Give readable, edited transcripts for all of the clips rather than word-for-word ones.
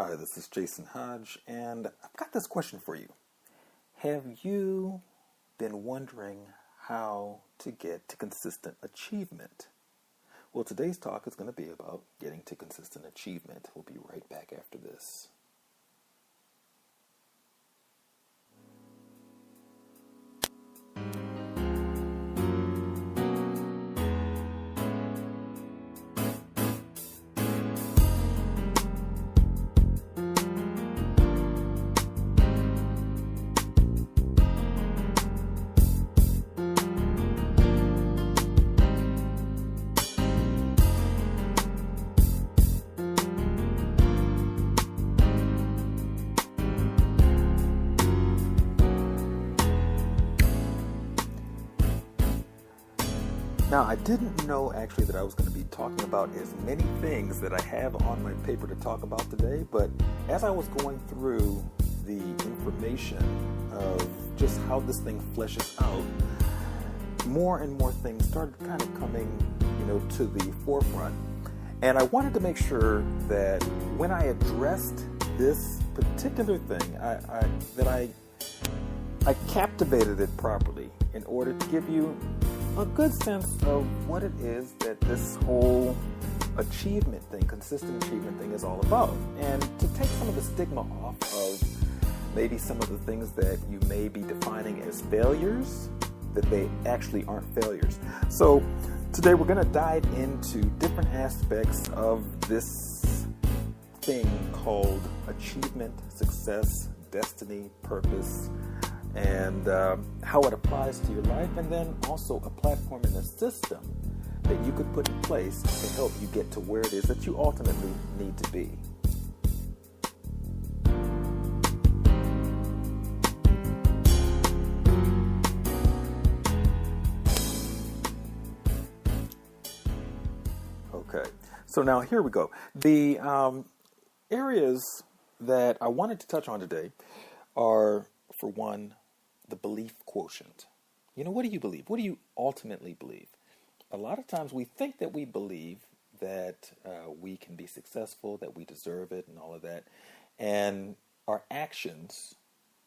Hi, this is Jason Hodge, and I've got this question for you. Have you been wondering how to get to consistent achievement? Well, today's talk is going to be about getting to consistent achievement. We'll be right back after this. Now, I didn't know actually that I was going to be talking about as many things that I have on my paper to talk about today, but as I was going through the information of just how this thing fleshes out, more and more things started kind of coming, to the forefront. And I wanted to make sure that when I addressed this particular thing, I captivated it properly in order to give you a good sense of what it is that this whole achievement thing, consistent achievement thing is all about. And to take some of the stigma off of maybe some of the things that you may be defining as failures, that they actually aren't failures. So today we're going to dive into different aspects of this thing called achievement, success, destiny, purpose, and how it applies to your life, and then also a platform and a system that you could put in place to help you get to where it is that you ultimately need to be. Okay, so now here we go. The areas that I wanted to touch on today are, for one, the belief quotient. What do you believe? What do you ultimately believe? A lot of times we think that we believe that we can be successful, that we deserve it, and all of that. And our actions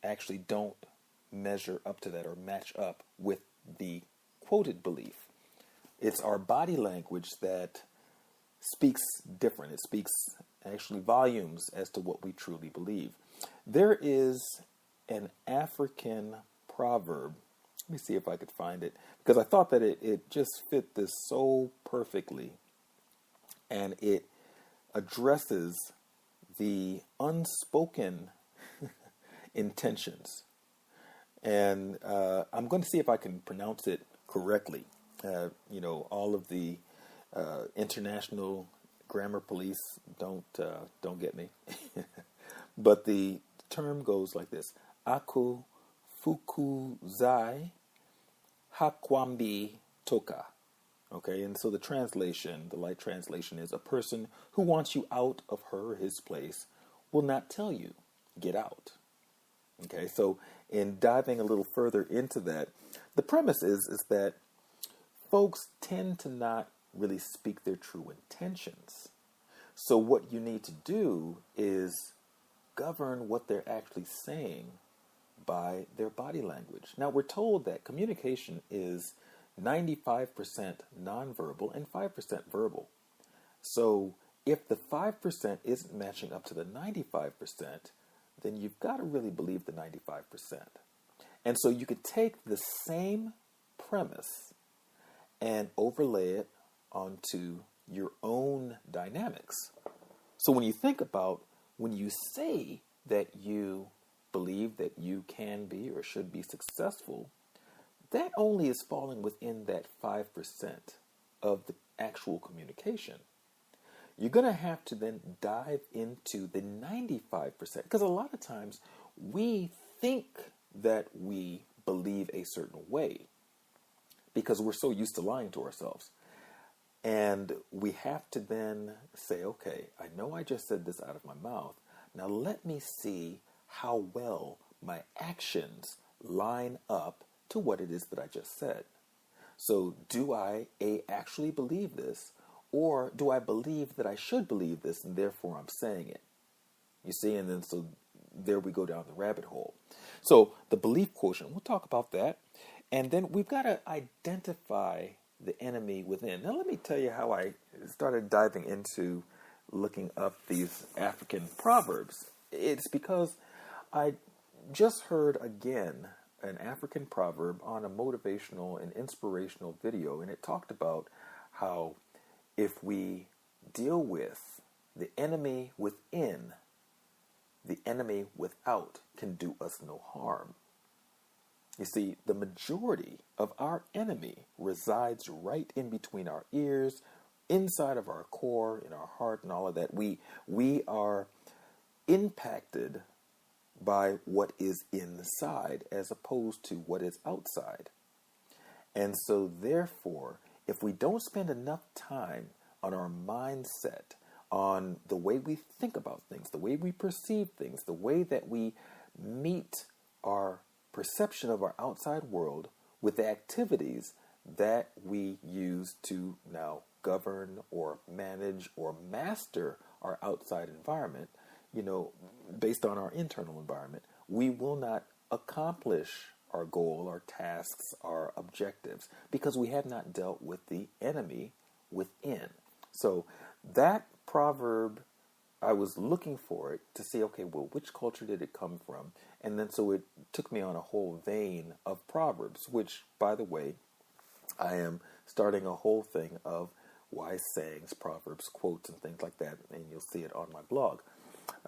actually don't measure up to that or match up with the quoted belief. It's our body language that speaks different. It speaks actually volumes as to what we truly believe. There is an African proverb. Let me see if I could find it, because I thought that it just fit this so perfectly, and it addresses the unspoken intentions. And I'm going to see if I can pronounce it correctly. All of the international grammar police don't get me, but the term goes like this: Aku fukuzai hakwambi toka. Okay, and so the light translation is, a person who wants you out of her or his place will not tell you, get out. Okay, so in diving a little further into that, the premise is that folks tend to not really speak their true intentions. So what you need to do is govern what they're actually saying by their body language. Now, we're told that communication is 95% nonverbal and 5% verbal. So if the 5% isn't matching up to the 95%, then you've got to really believe the 95%. And so you could take the same premise and overlay it onto your own dynamics. So when you think about, when you say that you believe that you can be or should be successful, that only is falling within that 5% of the actual communication. You're going to have to then dive into the 95%, because a lot of times we think that we believe a certain way because we're so used to lying to ourselves. And we have to then say, okay, I know I just said this out of my mouth. Now let me see how well my actions line up to what it is that I just said. So do I actually believe this, or do I believe that I should believe this and therefore I'm saying it? You see, and then so there we go down the rabbit hole. So the belief quotient, we'll talk about that. And then we've got to identify the enemy within. Now let me tell you how I started diving into looking up these African proverbs. It's because I just heard again an African proverb on a motivational and inspirational video, and it talked about how if we deal with the enemy within, the enemy without can do us no harm. You see, the majority of our enemy resides right in between our ears, inside of our core, in our heart, and all of that. We are impacted by what is inside as opposed to what is outside. And so therefore, if we don't spend enough time on our mindset, on the way we think about things, the way we perceive things, the way that we meet our perception of our outside world with the activities that we use to now govern or manage or master our outside environment, based on our internal environment, we will not accomplish our goal, our tasks, our objectives, because we have not dealt with the enemy within. So that proverb, I was looking for it to see, okay, well, which culture did it come from? And then so it took me on a whole vein of proverbs, which, by the way, I am starting a whole thing of wise sayings, proverbs, quotes, and things like that, and you'll see it on my blog.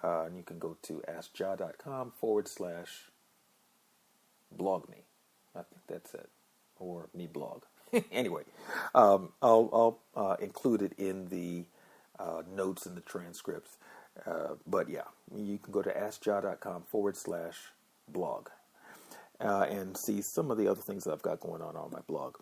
And you can go to askja.com/blog me. I think that's it. Or me blog. Anyway, I'll include it in the notes and the transcripts. But yeah, you can go to askja.com/blog and see some of the other things that I've got going on my blog.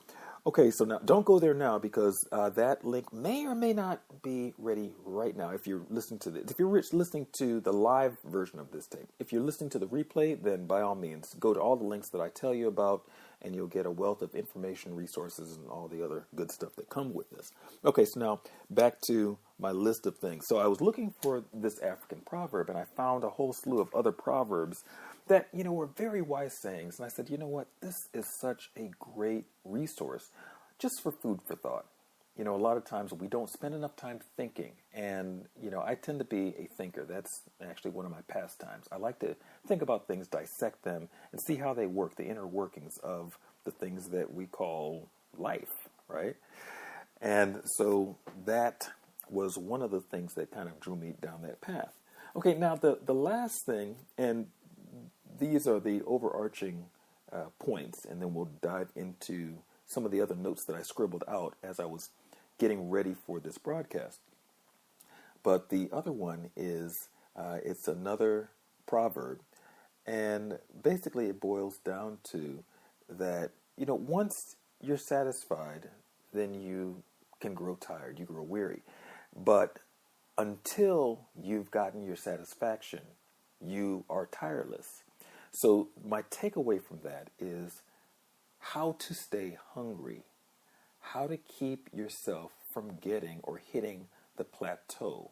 Okay, so now don't go there now because that link may or may not be ready right now. If you're listening to this, if you're listening to the live version of this tape, if you're listening to the replay, then by all means, go to all the links that I tell you about, and you'll get a wealth of information, resources, and all the other good stuff that come with this. Okay, so now back to my list of things. So I was looking for this African proverb, and I found a whole slew of other proverbs that, were very wise sayings. And I said, you know what? This is such a great resource just for food for thought. A lot of times we don't spend enough time thinking. And, I tend to be a thinker. That's actually one of my pastimes. I like to think about things, dissect them, and see how they work, the inner workings of the things that we call life, right? And so that was one of the things that kind of drew me down that path. Okay, now the last thing, and these are the overarching points, and then we'll dive into some of the other notes that I scribbled out as I was getting ready for this broadcast. But the other one is, it's another proverb, and basically it boils down to that, once you're satisfied, then you can grow tired, you grow weary. But until you've gotten your satisfaction, you are tireless. So my takeaway from that is how to stay hungry, how to keep yourself from getting or hitting the plateau.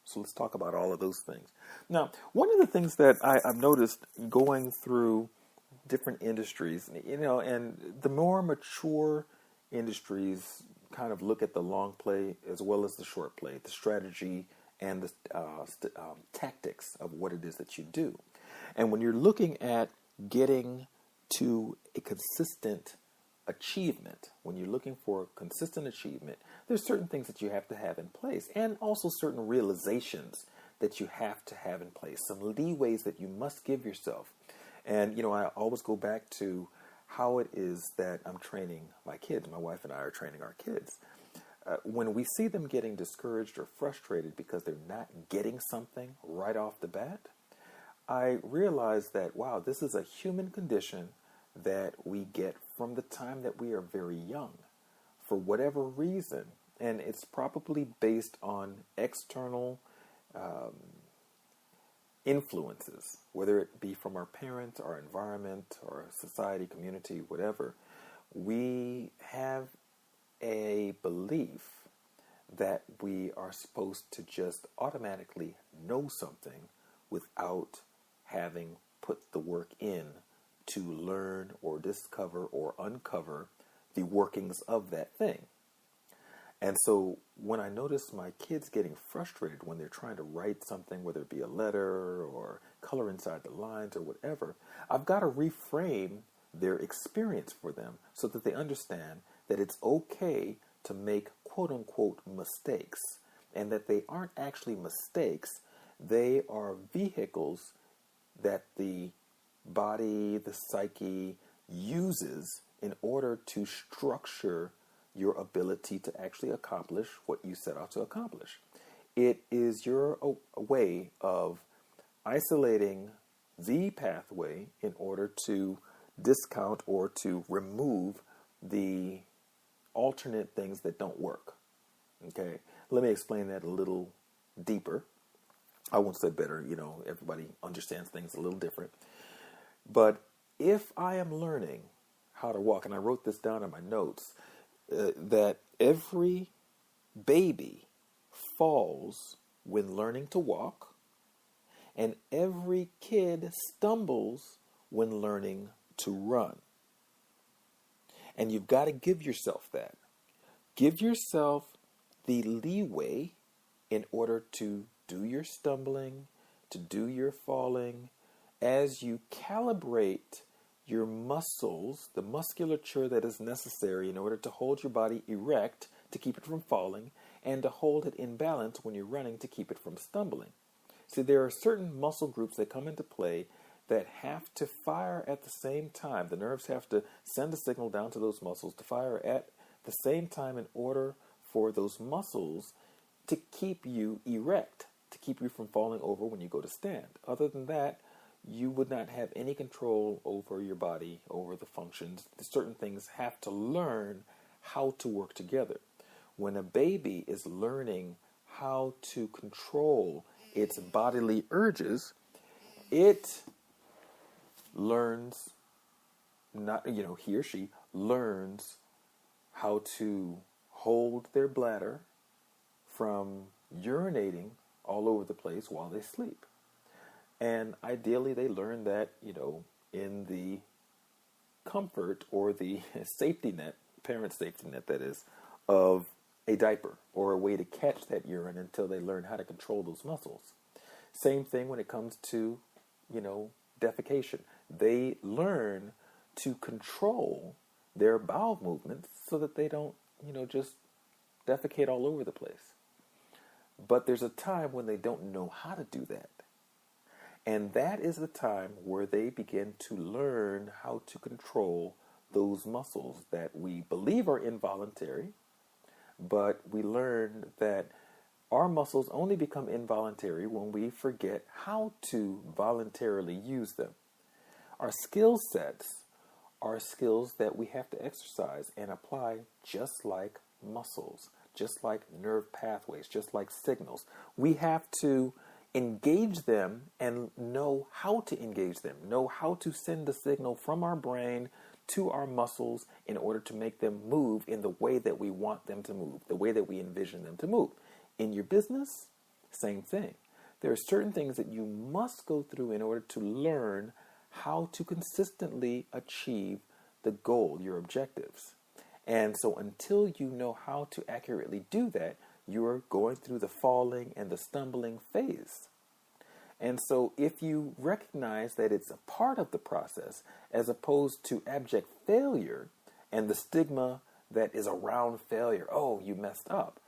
So let's talk about all of those things. Now, one of the things that I've noticed going through different industries, and the more mature industries kind of look at the long play as well as the short play, the strategy and the tactics of what it is that you do. And when you're looking at getting to a consistent achievement, when you're looking for consistent achievement, there's certain things that you have to have in place, and also certain realizations that you have to have in place, some leeways that you must give yourself. And, I always go back to how it is that I'm training my kids. My wife and I are training our kids. When we see them getting discouraged or frustrated because they're not getting something right off the bat, I realize that, wow, this is a human condition that we get from the time that we are very young, for whatever reason. And it's probably based on external influences, whether it be from our parents, our environment, or society, community, whatever. We have a belief that we are supposed to just automatically know something without having put the work in to learn or discover or uncover the workings of that thing. And so when I notice my kids getting frustrated when they're trying to write something, whether it be a letter or color inside the lines or whatever, I've got to reframe their experience for them so that they understand that it's okay to make quote-unquote mistakes, and that they aren't actually mistakes. They are vehicles that the body, the psyche uses in order to structure your ability to actually accomplish what you set out to accomplish. It is your way of isolating the pathway in order to discount or to remove the alternate things that don't work. Okay, let me explain that a little deeper. I won't say better, everybody understands things a little different. But if I am learning how to walk, and I wrote this down in my notes, that every baby falls when learning to walk, and every kid stumbles when learning to run. And you've got to give yourself that. Give yourself the leeway in order to do your stumbling, to do your falling, as you calibrate your muscles, the musculature that is necessary in order to hold your body erect to keep it from falling, and to hold it in balance when you're running to keep it from stumbling. See, there are certain muscle groups that come into play that have to fire at the same time. The nerves have to send a signal down to those muscles to fire at the same time in order for those muscles to keep you erect, to keep you from falling over when you go to stand. Other than that, you would not have any control over your body, over the functions. Certain things have to learn how to work together. When a baby is learning how to control its bodily urges, it learns, he or she learns how to hold their bladder from urinating all over the place while they sleep. And ideally they learn that, in the comfort or the safety net, parent safety net that is, of a diaper or a way to catch that urine until they learn how to control those muscles. Same thing when it comes to, defecation. They learn to control their bowel movements so that they don't, just defecate all over the place. But there's a time when they don't know how to do that. And that is the time where they begin to learn how to control those muscles that we believe are involuntary, but we learn that our muscles only become involuntary when we forget how to voluntarily use them. Our skill sets are skills that we have to exercise and apply just like muscles, just like nerve pathways, just like signals. We have to engage them and know how to engage them, know how to send the signal from our brain to our muscles in order to make them move in the way that we want them to move, the way that we envision them to move. In your business, same thing. There are certain things that you must go through in order to learn how to consistently achieve the goal, your objectives. And so until you know how to accurately do that, you're going through the falling and the stumbling phase. And so if you recognize that it's a part of the process as opposed to abject failure and the stigma that is around failure, oh, you messed up.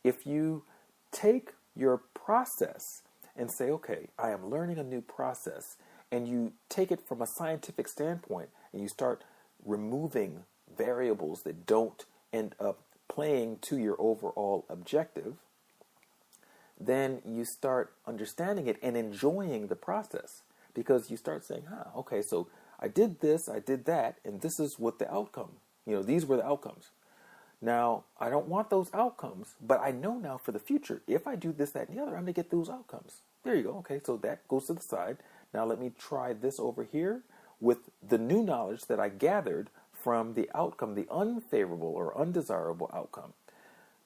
If you take your process and say, okay, I am learning a new process, and you take it from a scientific standpoint and you start removing variables that don't end up playing to your overall objective, then you start understanding it and enjoying the process, because you start saying, okay, so I did this, I did that, and this is what the outcome, these were the outcomes. Now, I don't want those outcomes, but I know now for the future, if I do this, that, and the other, I'm going to get those outcomes. There you go. Okay, so that goes to the side. Now let me try this over here with the new knowledge that I gathered from the outcome, the unfavorable or undesirable outcome.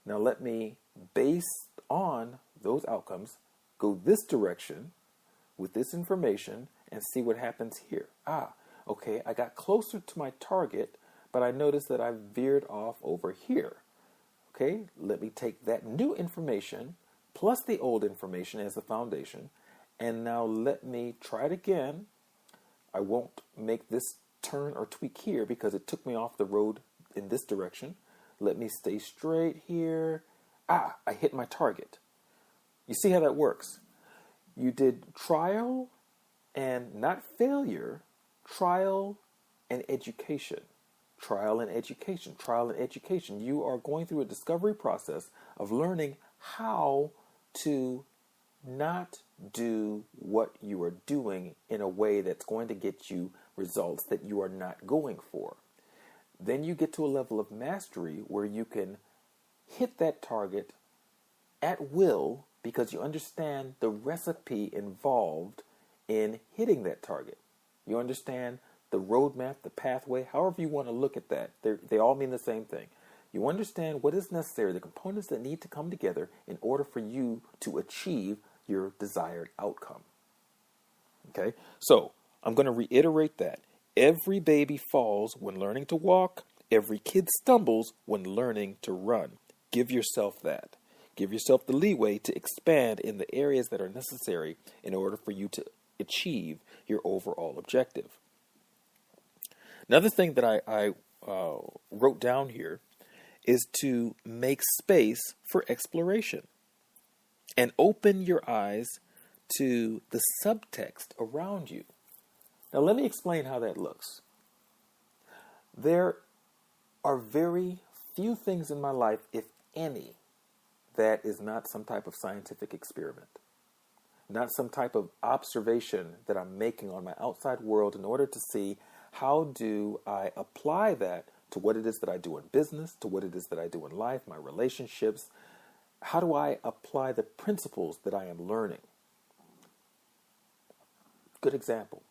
Now let me, based on those outcomes, go this direction with this information and see what happens here. Okay, I got closer to my target, but I noticed that I veered off over here. Okay, let me take that new information plus the old information as the foundation, and now let me try it again. I won't make this turn or tweak here because it took me off the road in this direction. Let me stay straight here. I hit my target. You see how that works? You did trial and not failure, trial and education. Trial and education, trial and education. You are going through a discovery process of learning how to not do what you are doing in a way that's going to get you results that you are not going for. Then you get to a level of mastery where you can hit that target at will because you understand the recipe involved in hitting that target. You understand the roadmap, the pathway, however you want to look at that. They all mean the same thing. You understand what is necessary, the components that need to come together in order for you to achieve your desired outcome. Okay, so I'm going to reiterate that. Every baby falls when learning to walk. Every kid stumbles when learning to run. Give yourself that. Give yourself the leeway to expand in the areas that are necessary in order for you to achieve your overall objective. Another thing that I wrote down here is to make space for exploration and open your eyes to the subtext around you. Now, let me explain how that looks. There are very few things in my life, if any, that is not some type of scientific experiment, not some type of observation that I'm making on my outside world in order to see how do I apply that to what it is that I do in business, to what it is that I do in life, my relationships. How do I apply the principles that I am learning? Good example.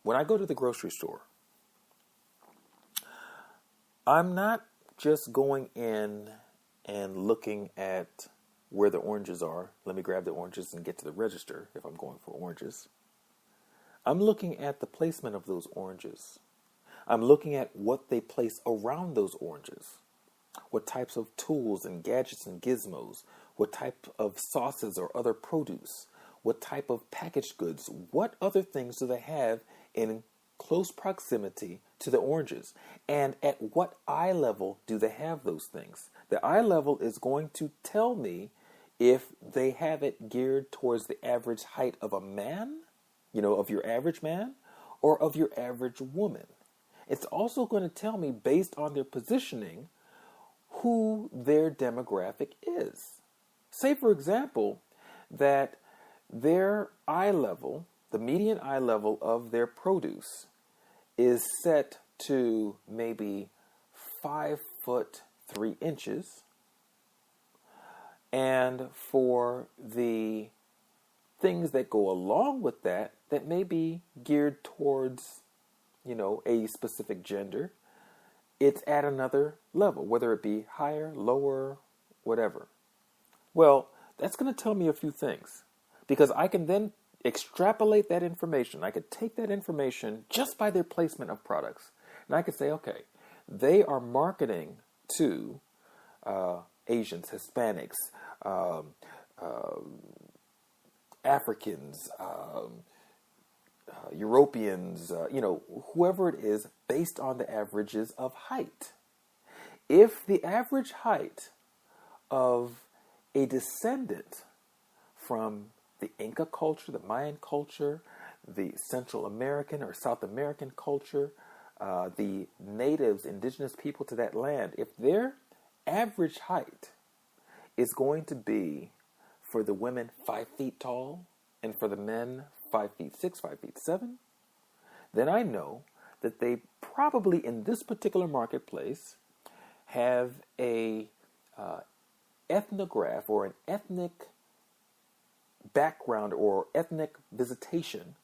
When I go to the grocery store, I'm not just going in and looking at where the oranges are. Let me grab the oranges and get to the register if I'm going for oranges. I'm looking at the placement of those oranges. I'm looking at what they place around those oranges. What types of tools and gadgets and gizmos. What type of sauces or other produce. What type of packaged goods. What other things do they have in close proximity to the oranges? And at what eye level do they have those things? The eye level is going to tell me if they have it geared towards the average height of a man, of your average man, or of your average woman. It's also going to tell me, based on their positioning, who their demographic is. Say, for example, that their eye level, the median eye level of their produce, is set to maybe 5'3". And for the things that go along with that may be geared towards, a specific gender, it's at another level, whether it be higher, lower, whatever. Well, that's going to tell me a few things, because I can then extrapolate that information. I could take that information just by their placement of products, and I could say, okay, they are marketing to Asians, Hispanics, Africans, Europeans, whoever it is, based on the averages of height. If the average height of a descendant from the Inca culture, the Mayan culture, the Central American or South American culture, the natives, indigenous people to that land, if their average height is going to be, for the women, 5 feet tall, and for the men, 5'6", 5'7", then I know that they probably, in this particular marketplace, have a ethnograph or an ethnic background or ethnic visitation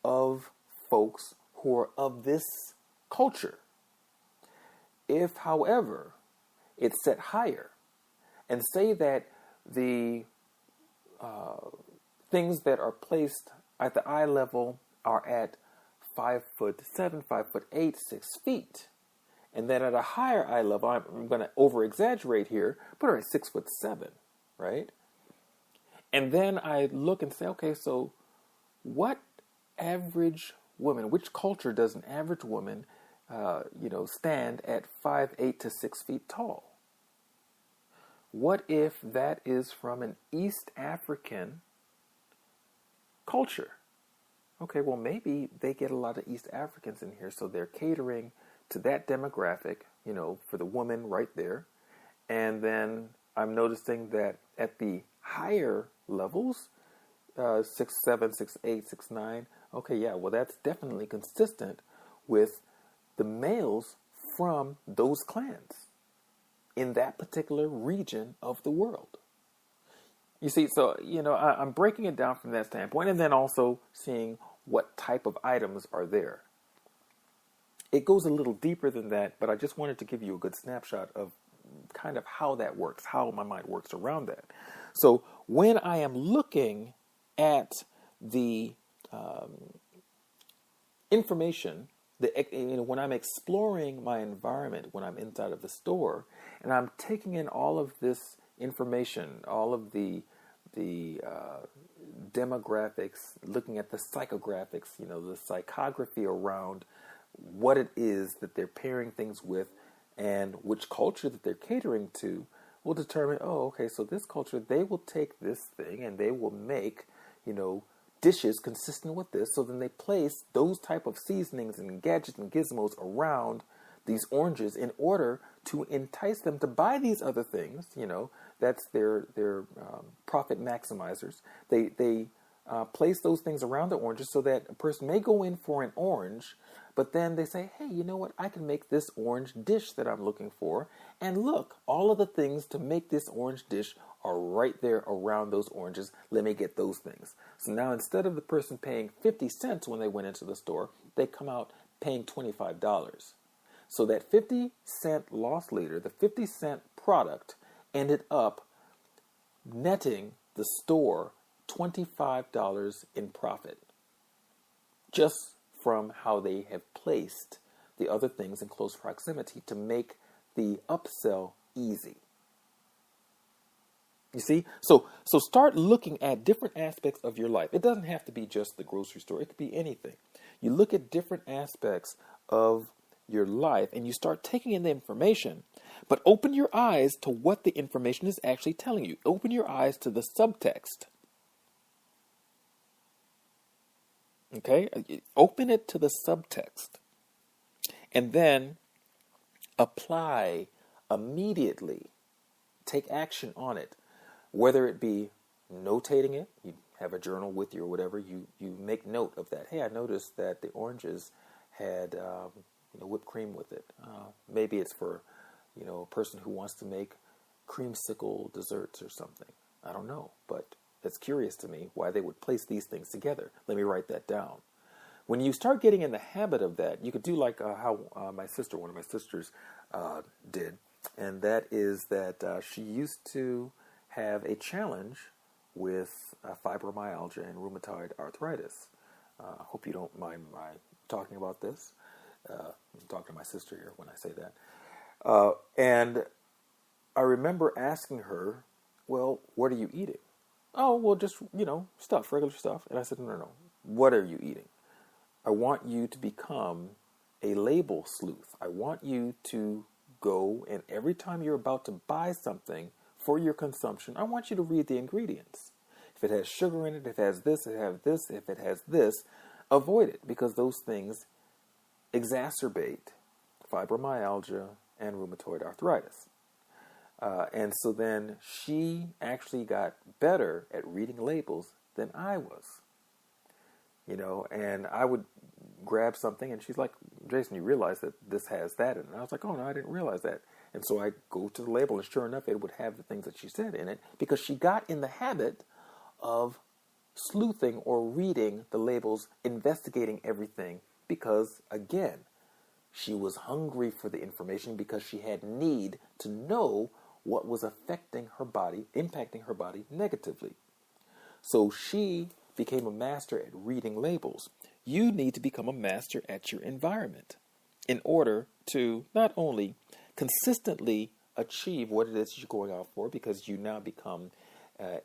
of folks who are of this culture. If, however, it's set higher, and say that the things that are placed at the eye level are at 5'7", 5'8", 6 feet. And then at a higher eye level, I'm going to over-exaggerate here, but are at 6'7", right? And then I look and say, okay, so what average woman, which culture does an average woman, stand at 5'8" to 6 feet tall? What if that is from an East African culture? Okay, well, maybe they get a lot of East Africans in here, so they're catering to that demographic, for the woman right there. And then I'm noticing that at the higher levels, 6'7", 6'8", 6'9", okay, yeah, well, that's definitely consistent with the males from those clans in that particular region of the world. You see, so, I'm breaking it down from that standpoint, and then also seeing what type of items are there. It goes a little deeper than that, but I just wanted to give you a good snapshot of kind of how that works, how my mind works around that. So when I am looking at the information, when I'm exploring my environment, when I'm inside of the store, and I'm taking in all of this information, all of the demographics, looking at the psychographics, the psychography around what it is that they're pairing things with and which culture that they're catering to, will determine, okay, so this culture, they will take this thing and they will make, dishes consistent with this. So then they place those type of seasonings and gadgets and gizmos around these oranges in order to entice them to buy these other things. That's their profit maximizers. They place those things around the oranges so that a person may go in for an orange, but then they say, hey, you know what? I can make this orange dish that I'm looking for. And look, all of the things to make this orange dish are right there around those oranges. Let me get those things. So now instead of the person paying 50 cents when they went into the store, they come out paying $25. So that 50-cent loss leader, the 50-cent product, ended up netting the store $25 in profit, just from how they have placed the other things in close proximity to make the upsell easy. You see? So start looking at different aspects of your life. It doesn't have to be just the grocery store. It could be anything. You look at different aspects of your life and you start taking in the information, but open your eyes to what the information is actually telling you. Open your eyes to the subtext. Okay? Open it to the subtext. And then apply immediately. Take action on it. Whether it be notating it, you have a journal with you or whatever, you make note of that. Hey, I noticed that the oranges had whipped cream with it. Maybe it's for a person who wants to make creamsicle desserts or something. I don't know, but it's curious to me why they would place these things together. Let me write that down. When you start getting in the habit of that, you could do like how one of my sisters did, and that is that she used to have a challenge with fibromyalgia and rheumatoid arthritis. I hope you don't mind my talking about this. I'm talking to my sister here when I say that. And I remember asking her, well, what are you eating? Oh, well, just, stuff, regular stuff. And I said, no. What are you eating? I want you to become a label sleuth. I want you to go and every time you're about to buy something for your consumption, I want you to read the ingredients. If it has sugar in it, if it has this, if it has this, avoid it because those things exacerbate fibromyalgia and rheumatoid arthritis. And so then she actually got better at reading labels than I was. And I would grab something and she's like, Jason, you realize that this has that in it? And I was like, oh no, I didn't realize that. And so I go to the label and sure enough, it would have the things that she said in it because she got in the habit of sleuthing or reading the labels, investigating everything because, again, she was hungry for the information because she had need to know what was affecting her body, impacting her body negatively. So she became a master at reading labels. You need to become a master at your environment in order to not only consistently achieve what it is you're going out for, because you now become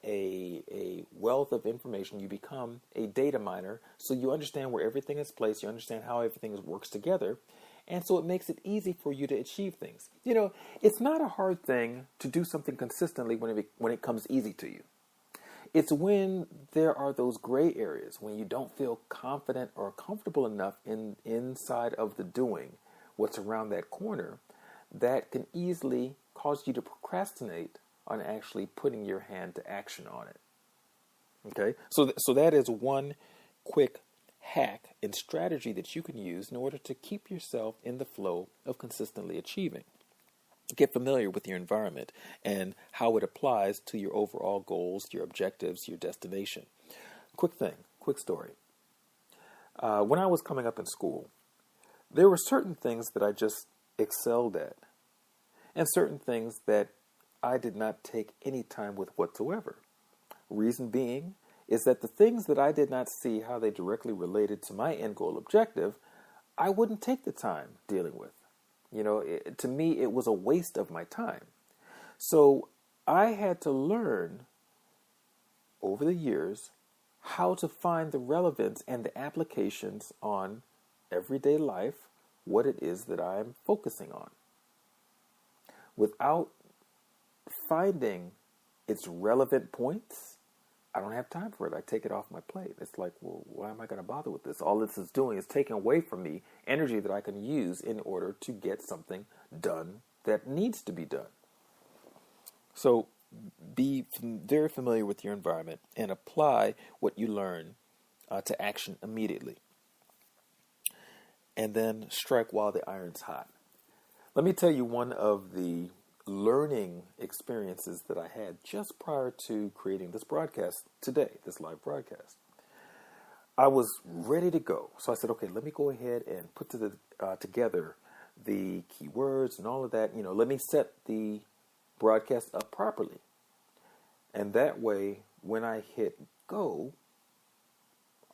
a wealth of information. You become a data miner, so you understand where everything is placed. You understand how everything works together. And so it makes it easy for you to achieve things. You know, it's not a hard thing to do something consistently when it comes easy to you. It's when there are those gray areas, when you don't feel confident or comfortable enough inside of the doing, what's around that corner, that can easily cause you to procrastinate on actually putting your hand to action on it. Okay? So that is one quick hack and strategy that you can use in order to keep yourself in the flow of consistently achieving. Get familiar with your environment and how it applies to your overall goals, your objectives, your destination. Quick story. When I was coming up in school, there were certain things that I just excelled at, and certain things that I did not take any time with whatsoever. Reason being is that the things that I did not see how they directly related to my end goal objective, I wouldn't take the time dealing with. You know, to me, it was a waste of my time. So I had to learn over the years how to find the relevance and the applications on everyday life, what it is that I'm focusing on. Without finding its relevant points, I don't have time for it. I take it off my plate. It's like, well, why am I going to bother with this? All this is doing is taking away from me energy that I can use in order to get something done that needs to be done. So be very familiar with your environment and apply what you learn to action immediately. And then strike while the iron's hot. Let me tell you one of the learning experiences that I had just prior to creating this broadcast today, this live broadcast. I was ready to go. So I said, okay, let me go ahead and put together the keywords and all of that. You know, let me set the broadcast up properly. And that way, when I hit go,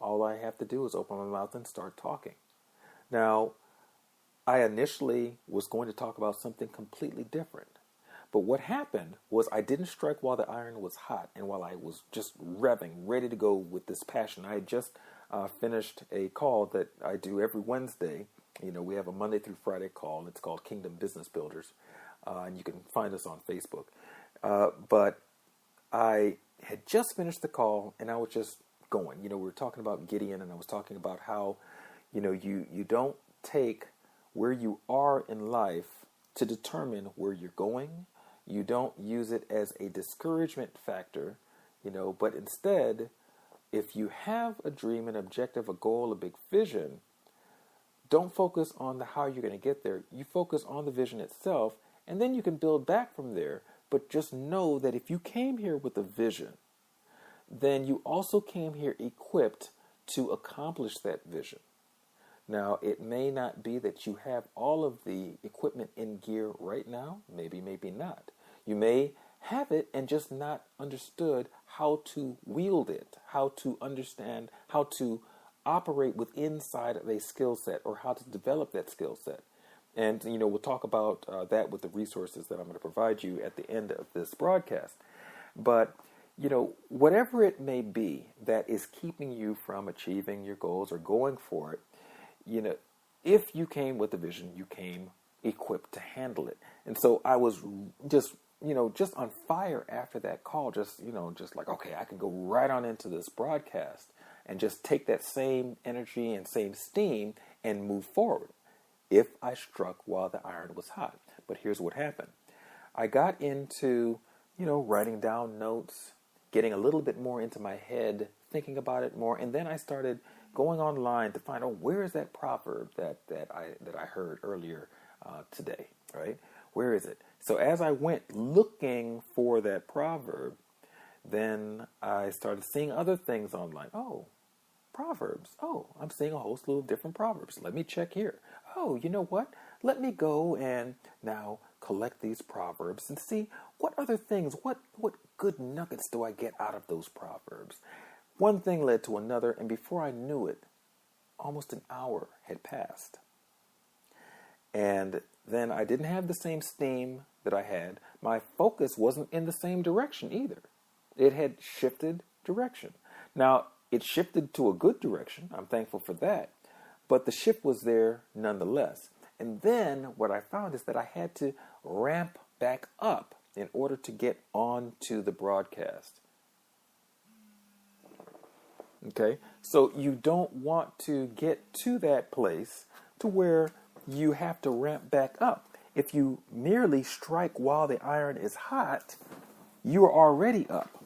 all I have to do is open my mouth and start talking. Now, I initially was going to talk about something completely different. But what happened was I didn't strike while the iron was hot and while I was just revving, ready to go with this passion. I had just finished a call that I do every Wednesday. You know, we have a Monday through Friday call. It's called Kingdom Business Builders. And you can find us on Facebook. But I had just finished the call and I was just going. You know, we were talking about Gideon and I was talking about how, you know, you don't take where you are in life to determine where you're going. You don't use it as a discouragement factor, you know, but instead, if you have a dream, an objective, a goal, a big vision, don't focus on the how you're going to get there. You focus on the vision itself, and then you can build back from there. But just know that if you came here with a vision, then you also came here equipped to accomplish that vision. Now, it may not be that you have all of the equipment in gear right now. Maybe not. You may have it and just not understood how to wield it, how to understand, how to operate with inside of a skill set or how to develop that skill set. And, you know, we'll talk about that with the resources that I'm going to provide you at the end of this broadcast. But, you know, whatever it may be that is keeping you from achieving your goals or going for it, you know, if you came with a vision, you came equipped to handle it. And so I was just on fire after that call, just like, okay, I can go right on into this broadcast and just take that same energy and same steam and move forward if I struck while the iron was hot. But here's what happened. I got into, you know, writing down notes, getting a little bit more into my head, thinking about it more, and then I started going online to find out where is that proverb that I heard earlier today, right? Where is it? So as I went looking for that proverb, then I started seeing other things online. Oh, proverbs. Oh, I'm seeing a whole slew of different proverbs. Let me check here. Oh, you know what? Let me go and now collect these proverbs and see what other things, what good nuggets do I get out of those proverbs. One thing led to another, and before I knew it, almost an hour had passed. And then I didn't have the same steam that I had. My focus wasn't in the same direction either. It had shifted direction. Now, it shifted to a good direction. I'm thankful for that. But the shift was there nonetheless. And then what I found is that I had to ramp back up in order to get onto the broadcast. Okay? So you don't want to get to that place to where you have to ramp back up. If you merely strike while the iron is hot, you are already up.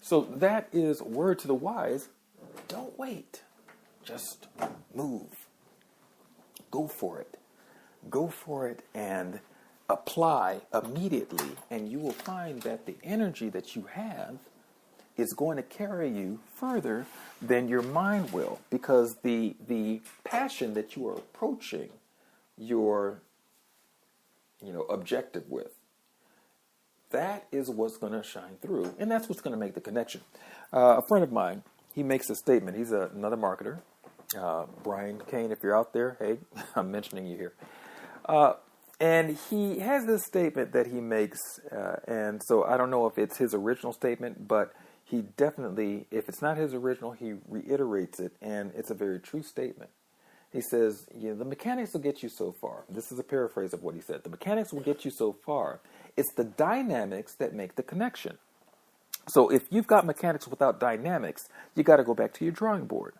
So that is word to the wise. Don't wait. Just move. Go for it. Go for it and apply immediately. And you will find that the energy that you have is going to carry you further than your mind will. Because the passion that you are approaching your objective with, that is what's going to shine through, and that's what's going to make the connection. A friend of mine, he makes a statement. He's another marketer, Brian Kane. If you're out there, hey, I'm mentioning you here. And he has this statement that he makes, and so I don't know if it's his original statement, but he definitely, if it's not his original, he reiterates it, and it's a very true statement. He says, the mechanics will get you so far. This is a paraphrase of what he said. The mechanics will get you so far. It's the dynamics that make the connection. So if you've got mechanics without dynamics, you got to go back to your drawing board.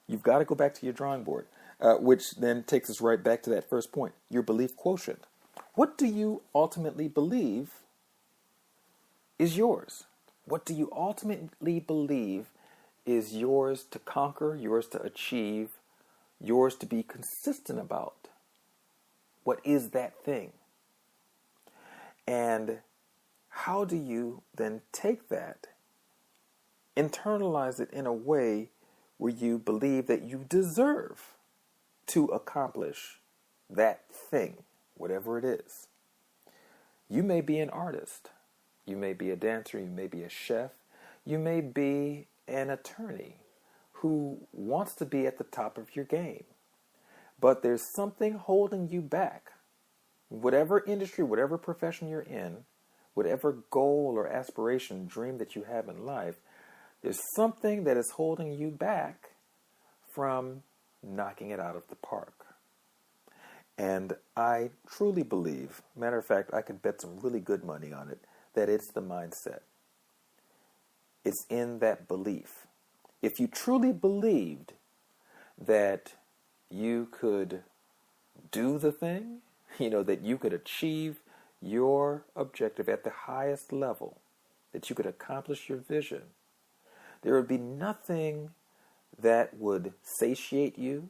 You've got to go back to your drawing board, which then takes us right back to that first point, your belief quotient. What do you ultimately believe is yours? What do you ultimately believe is yours to conquer, yours to achieve, yours to be consistent about? What is that thing? And how do you then take that, internalize it in a way where you believe that you deserve to accomplish that thing, whatever it is? You may be an artist. You may be a dancer. You may be a chef. You may be an attorney who wants to be at the top of your game. But there's something holding you back. Whatever industry, whatever profession you're in, whatever goal or aspiration, dream that you have in life, there's something that is holding you back from knocking it out of the park. And I truly believe, matter of fact, I could bet some really good money on it, that it's the mindset. It's in that belief. If you truly believed that you could do the thing, that you could achieve your objective at the highest level, that you could accomplish your vision, there would be nothing that would satiate you,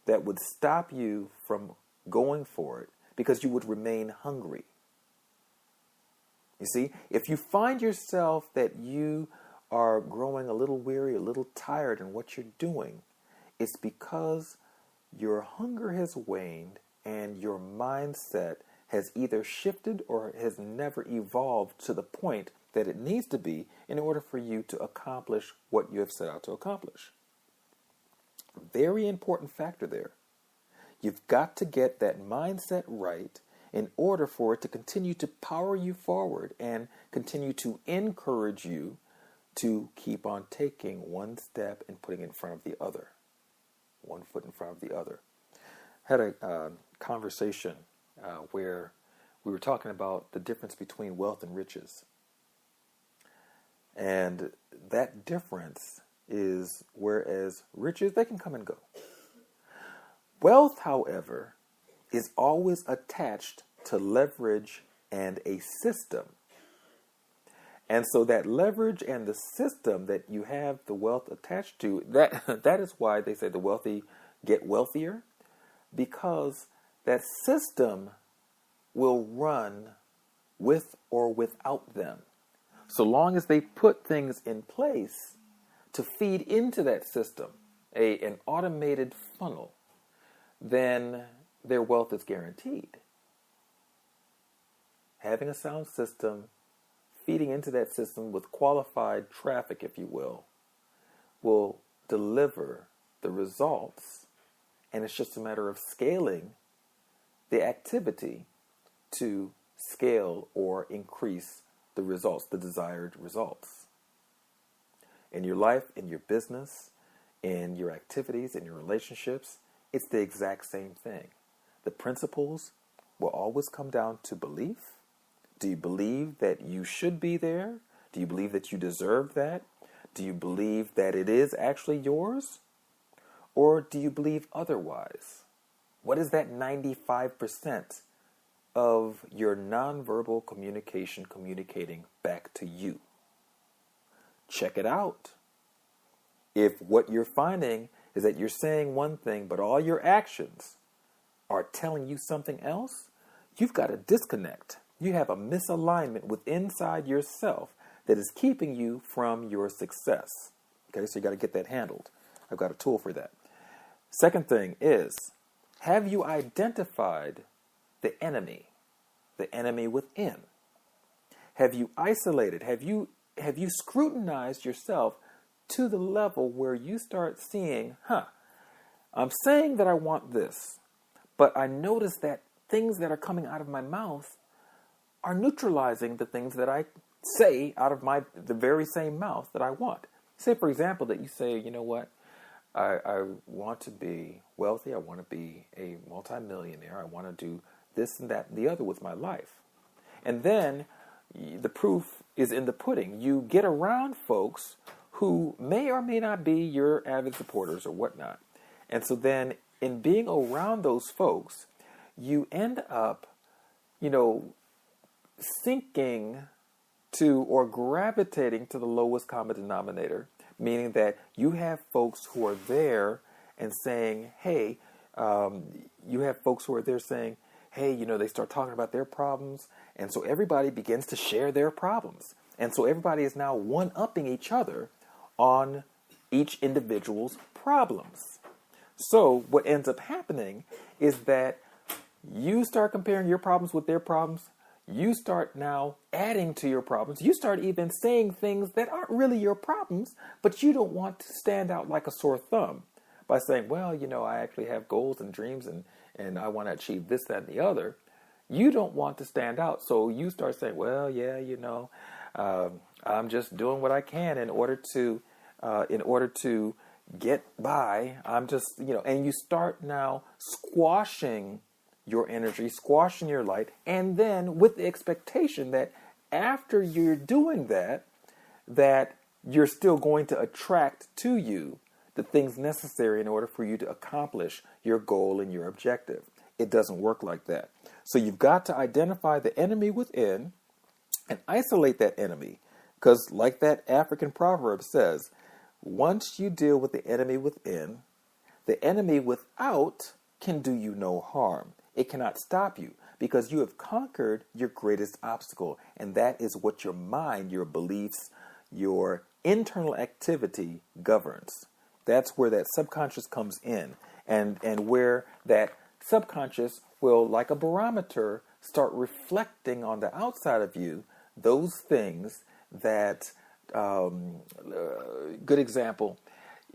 that would stop you from going for it, because you would remain hungry. You see, if you find yourself that you are growing a little weary, a little tired in what you're doing, it's because your hunger has waned and your mindset has either shifted or has never evolved to the point that it needs to be in order for you to accomplish what you have set out to accomplish. Very important factor there. You've got to get that mindset right in order for it to continue to power you forward and continue to encourage you to keep on taking one step and putting it in front of the other. One foot in front of the other. Had a conversation where we were talking about the difference between wealth and riches. And that difference is, whereas riches, they can come and go. Wealth, however, is always attached to leverage and a system. And so that leverage and the system that you have the wealth attached to, that is why they say the wealthy get wealthier, because that system will run with or without them. So long as they put things in place to feed into that system, an automated funnel, then their wealth is guaranteed. having a sound system, feeding into that system with qualified traffic, if you will deliver the results. And it's just a matter of scaling the activity to scale or increase the results, the desired results. In your life, in your business, in your activities, in your relationships, it's the exact same thing. The principles will always come down to belief. Do you believe that you should be there? Do you believe that you deserve that? Do you believe that it is actually yours? Or do you believe otherwise? What is that 95% of your nonverbal communication communicating back to you? Check it out. If what you're finding is that you're saying one thing, but all your actions are telling you something else, you've got a disconnect. You have a misalignment within inside yourself that is keeping you from your success. Okay, so you got to get that handled. I've got a tool for that. Second thing is, have you identified the enemy within? Have you isolated? Have you scrutinized yourself to the level where you start seeing, I'm saying that I want this, but I notice that things that are coming out of my mouth are neutralizing the things that I say out of the very same mouth that I want. Say, for example, that you say, you know what, I want to be wealthy, I want to be a multimillionaire, I want to do this and that and the other with my life. And then the proof is in the pudding. You get around folks who may or may not be your avid supporters or whatnot. And so then in being around those folks, you end up, sinking to or gravitating to the lowest common denominator, meaning that you have folks who are there and saying, hey, they start talking about their problems. And so everybody begins to share their problems. And so everybody is now one-upping each other on each individual's problems. So what ends up happening is that you start comparing your problems with their problems. You start now adding to your problems. You start even saying things that aren't really your problems, but you don't want to stand out like a sore thumb by saying, well, I actually have goals and dreams and I want to achieve this, that, and the other. You don't want to stand out. So you start saying, well, yeah, I'm just doing what I can in order to get by. I'm just, and you start now squashing your energy, squashing your light, and then with the expectation that after you're doing that you're still going to attract to you the things necessary in order for you to accomplish your goal and your objective. It doesn't work like that. So you've got to identify the enemy within and isolate that enemy. Because like that African proverb says, once you deal with the enemy within, the enemy without can do you no harm. It cannot stop you because you have conquered your greatest obstacle. And that is what your mind, your beliefs, your internal activity governs. That's where that subconscious comes in and where that subconscious will, like a barometer, start reflecting on the outside of you those things that, good example,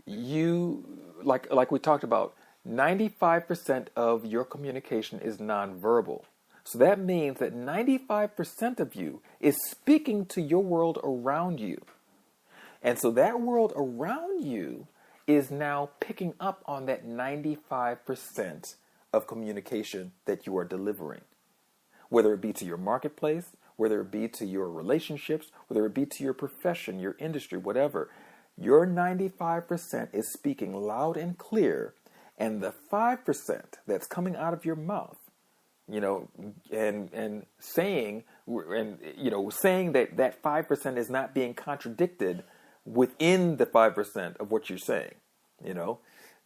you, like we talked about, 95% of your communication is nonverbal. So that means that 95% of you is speaking to your world around you. And so that world around you is now picking up on that 95% of communication that you are delivering. Whether it be to your marketplace, whether it be to your relationships, whether it be to your profession, your industry, whatever, your 95% is speaking loud and clear. And the 5% that's coming out of your mouth, and saying that that 5% is not being contradicted within the 5% of what you're saying,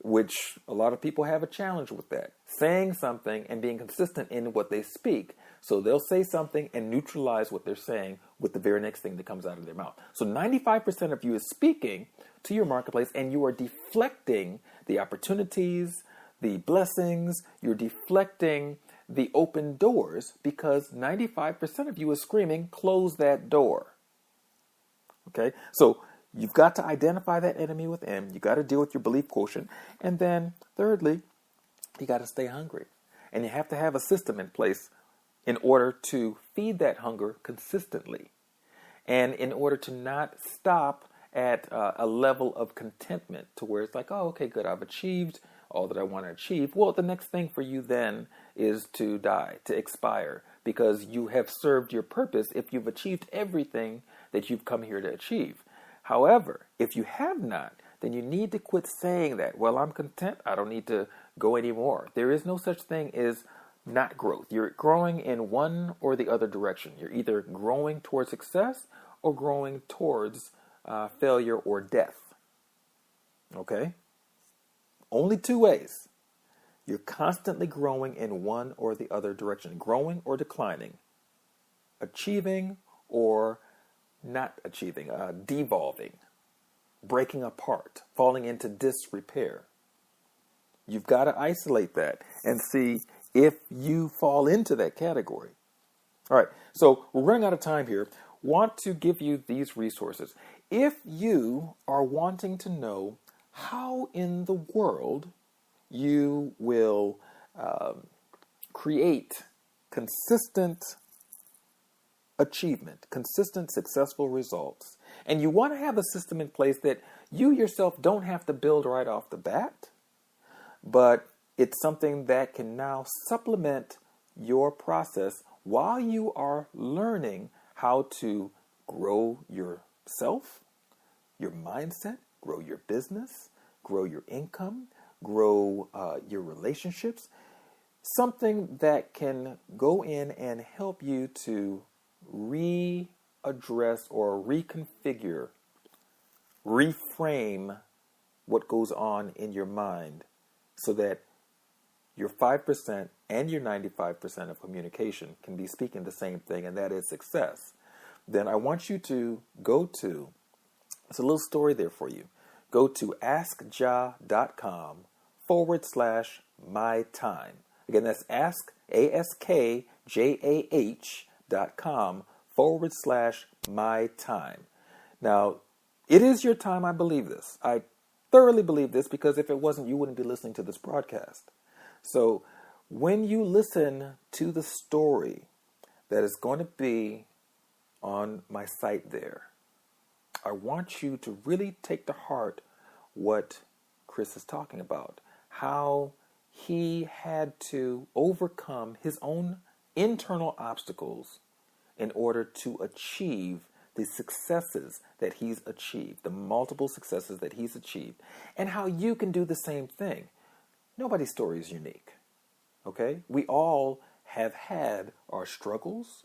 which a lot of people have a challenge with that. Saying something and being consistent in what they speak. So they'll say something and neutralize what they're saying with the very next thing that comes out of their mouth. So 95% of you is speaking to your marketplace and you are deflecting the opportunities, the blessings, you're deflecting the open doors because 95% of you is screaming, close that door. Okay, so you've got to identify that enemy within. You got to deal with your belief quotient. And then thirdly, you got to stay hungry. And you have to have a system in place in order to feed that hunger consistently. And in order to not stop at a level of contentment to where it's like, oh, okay, good, I've achieved all that I want to achieve. Well, the next thing for you then is to die, to expire, because you have served your purpose if you've achieved everything that you've come here to achieve. However, if you have not, then you need to quit saying that, well, I'm content, I don't need to go anymore. There is no such thing as not growth. You're growing in one or the other direction. You're either growing towards success or growing towards failure or death. Okay? Only two ways. You're constantly growing in one or the other direction, growing or declining, achieving or not achieving, devolving, breaking apart, falling into disrepair. You've got to isolate that and see if you fall into that category. All right, so we're running out of time here. Want to give you these resources. If you are wanting to know how in the world you will create consistent achievement, consistent successful results, and you want to have a system in place that you yourself don't have to build right off the bat, but it's something that can now supplement your process while you are learning how to grow yourself, your mindset, grow your business, grow your income, grow your relationships. Something that can go in and help you to readdress or reconfigure, reframe what goes on in your mind so that your 5% and your 95% of communication can be speaking the same thing, and that is success. Then I want you to go to, it's a little story there for you. Go to askjah.com/mytime. Again, that's askjah.com/mytime. Now, it is your time, I believe this. I thoroughly believe this because if it wasn't, you wouldn't be listening to this broadcast. So when you listen to the story that is going to be on my site there, I want you to really take to heart what Chris is talking about, how he had to overcome his own internal obstacles in order to achieve the successes that he's achieved, the multiple successes that he's achieved, and how you can do the same thing. Nobody's story is unique, okay? We all have had our struggles,